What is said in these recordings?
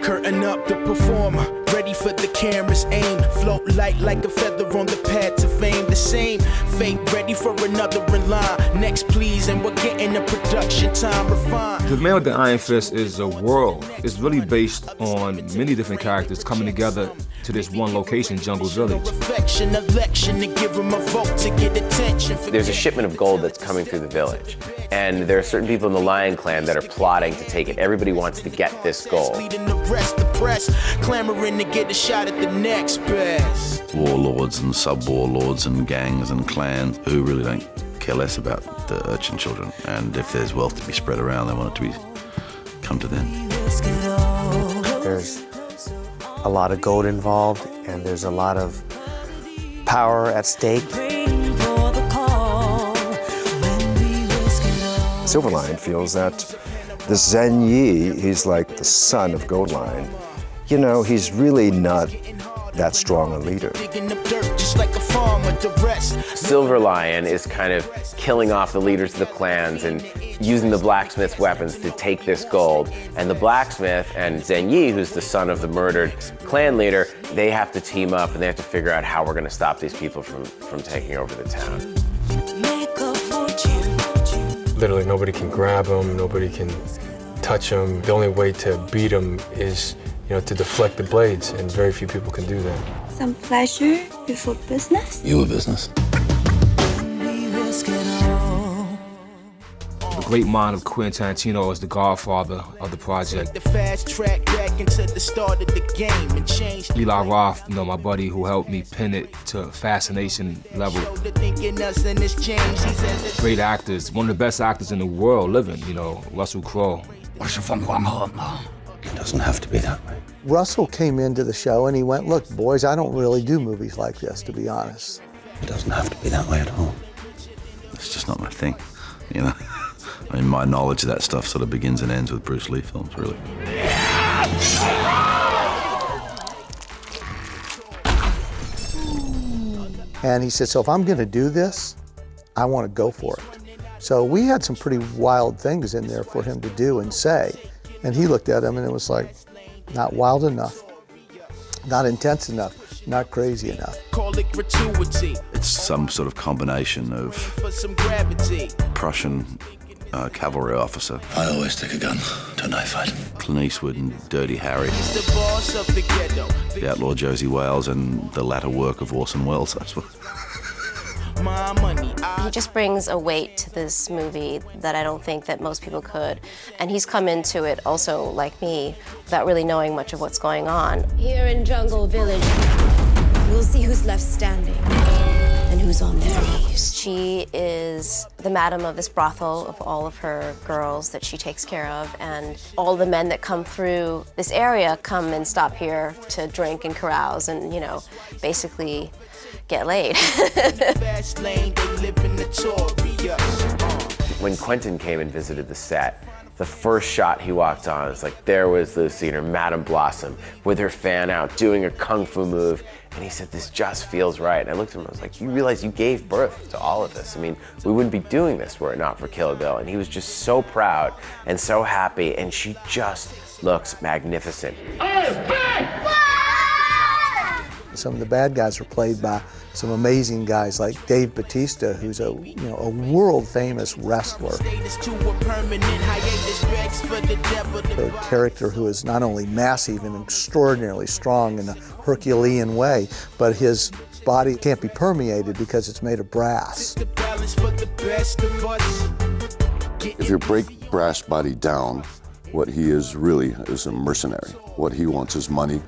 Curtain up the performer, ready for the camera's aim. Float light like a feather on the path to fame. The same fate, ready for another in line. Next please, and we're getting the production time refined. The Man with the Iron Fist is a world. It's really based on many different characters coming together to this one location, Jungle Village. There's a shipment of gold that's coming through the village, and there are certain people in the Lion Clan that are plotting to take it. Everybody wants to get this gold. Clamoring to get a shot at the next best. Warlords and sub-warlords and gangs and clans who really don't care less about the urchin children, and if there's wealth to be spread around, they want it to come to them. There's a lot of gold involved, and there's a lot of power at stake. Silver Lion feels that this Zhen Yi, he's like the son of Gold Lion. You know, he's really not that strong a leader. Silver Lion is kind of killing off the leaders of the clans and using the blacksmith's weapons to take this gold. And the blacksmith and Zhen Yi, who's the son of the murdered clan leader, they have to team up and they have to figure out how we're going to stop these people from taking over the town. Literally nobody can grab him, nobody can touch him. The only way to beat him is, to deflect the blades, and very few people can do that. Some pleasure before business? You a business? The great mind of Quentin Tarantino is the godfather of the project. The fast track back into the start of the game and change. Eli Roth, my buddy who helped me pin it to fascination level. Great actors, one of the best actors in the world living, Russell Crowe. It doesn't have to be that way. Russell came into the show and he went, look, boys, I don't really do movies like this, to be honest. It doesn't have to be that way at all. It's just not my thing, I mean, my knowledge of that stuff sort of begins and ends with Bruce Lee films, really. And he said, so if I'm gonna do this, I wanna go for it. So we had some pretty wild things in there for him to do and say. And he looked at him and it was like, not wild enough, not intense enough, not crazy enough. Call it gratuity. It's some sort of combination of Prussian cavalry officer. I always take a gun to a knife fight. Clint Eastwood and Dirty Harry. The outlaw Josie Wales and the latter work of Orson Welles, I suppose. He just brings a weight to this movie that I don't think that most people could. And he's come into it also, like me, without really knowing much of what's going on. Here in Jungle Village, we'll see who's left standing and who's on their knees. She is the madam of this brothel of all of her girls that she takes care of, and all the men that come through this area come and stop here to drink and carouse and, basically get laid. When Quentin came and visited the set, the first shot he walked on, it's like there was Lucy and her Madame Blossom with her fan out doing a kung fu move, and he said, this just feels right. And I looked at him, I was like, you realize you gave birth to all of this. I mean, we wouldn't be doing this were it not for Kill Bill. And he was just so proud and so happy, and she just looks magnificent. Some of the bad guys were played by some amazing guys like Dave Bautista, who's a world-famous wrestler. A character who is not only massive and extraordinarily strong in a Herculean way, but his body can't be permeated because it's made of brass. If you break Brass Body down, what he is really is a mercenary. What he wants is money,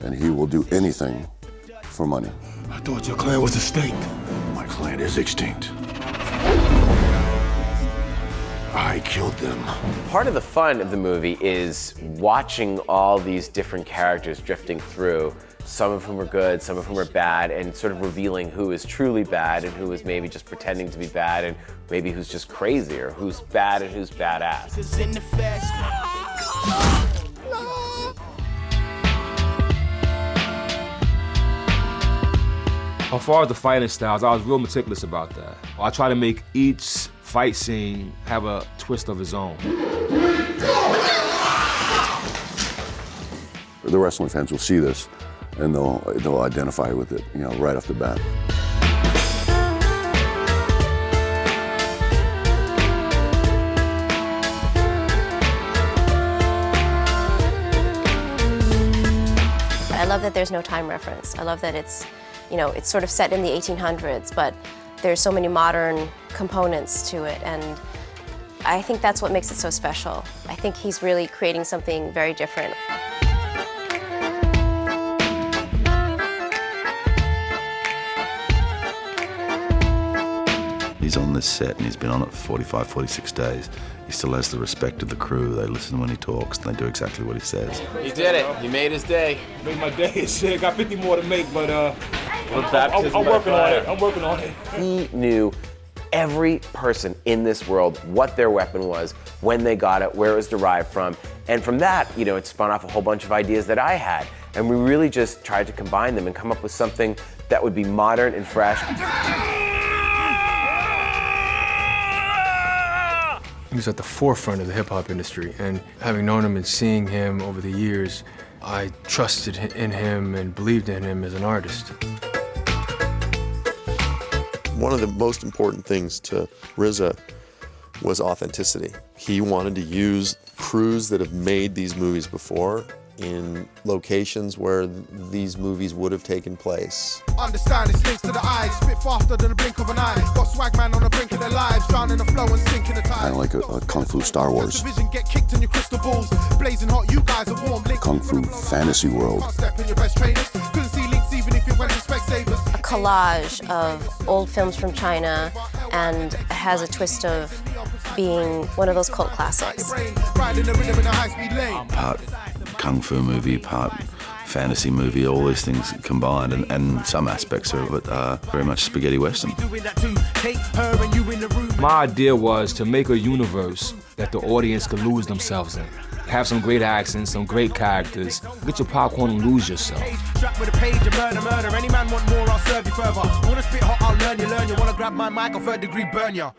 and he will do anything for money. I thought your clan was extinct. My clan is extinct. I killed them. Part of the fun of the movie is watching all these different characters drifting through, some of whom are good, some of whom are bad, and sort of revealing who is truly bad and who is maybe just pretending to be bad and maybe who's just crazy or who's bad and who's badass. As far as the fighting styles, I was real meticulous about that. I try to make each fight scene have a twist of its own. The wrestling fans will see this and they'll identify with it, you know, right off the bat. I love that there's no time reference. I love that it's, you know, it's sort of set in the 1800s, but there's so many modern components to it, and I think that's what makes it so special. I think he's really creating something very different. He's on this set and he's been on it for 45, 46 days. He still has the respect of the crew. They listen when he talks and they do exactly what he says. He did it. He made his day. Made my day. Shit, got 50 more to make, but I'm working on it. I'm working on it. He knew every person in this world, what their weapon was, when they got it, where it was derived from. And from that, you know, it spun off a whole bunch of ideas that I had. And we really just tried to combine them and come up with something that would be modern and fresh. He was at the forefront of the hip-hop industry, and having known him and seeing him over the years, I trusted in him and believed in him as an artist. One of the most important things to RZA was authenticity. He wanted to use crews that have made these movies before in locations where these movies would have taken place. Understand it's links to the eyes, spit faster than the blink of an eye. Got swag man on the brink of their lives, drowning the flow and sinking the tide. Kind of like a Kung Fu Star Wars. Vision get kicked in your crystal balls, blazing hot. You guys are warm. Kung Fu fantasy world. Step in your best trainers. Couldn't see links even if you went to Specsavers. A collage of old films from China, and has a twist of being one of those cult classics. Part Kung Fu movie, part fantasy movie, all these things combined, and some aspects of it are very much spaghetti western. My idea was to make a universe that the audience could lose themselves in. Have some great accents, some great characters. Get your popcorn and lose yourself. Strapped with a page of murder. Any man want more, I'll serve you further. Wanna spit hot, I'll learn you. Wanna grab my mic, I'll third degree burn ya.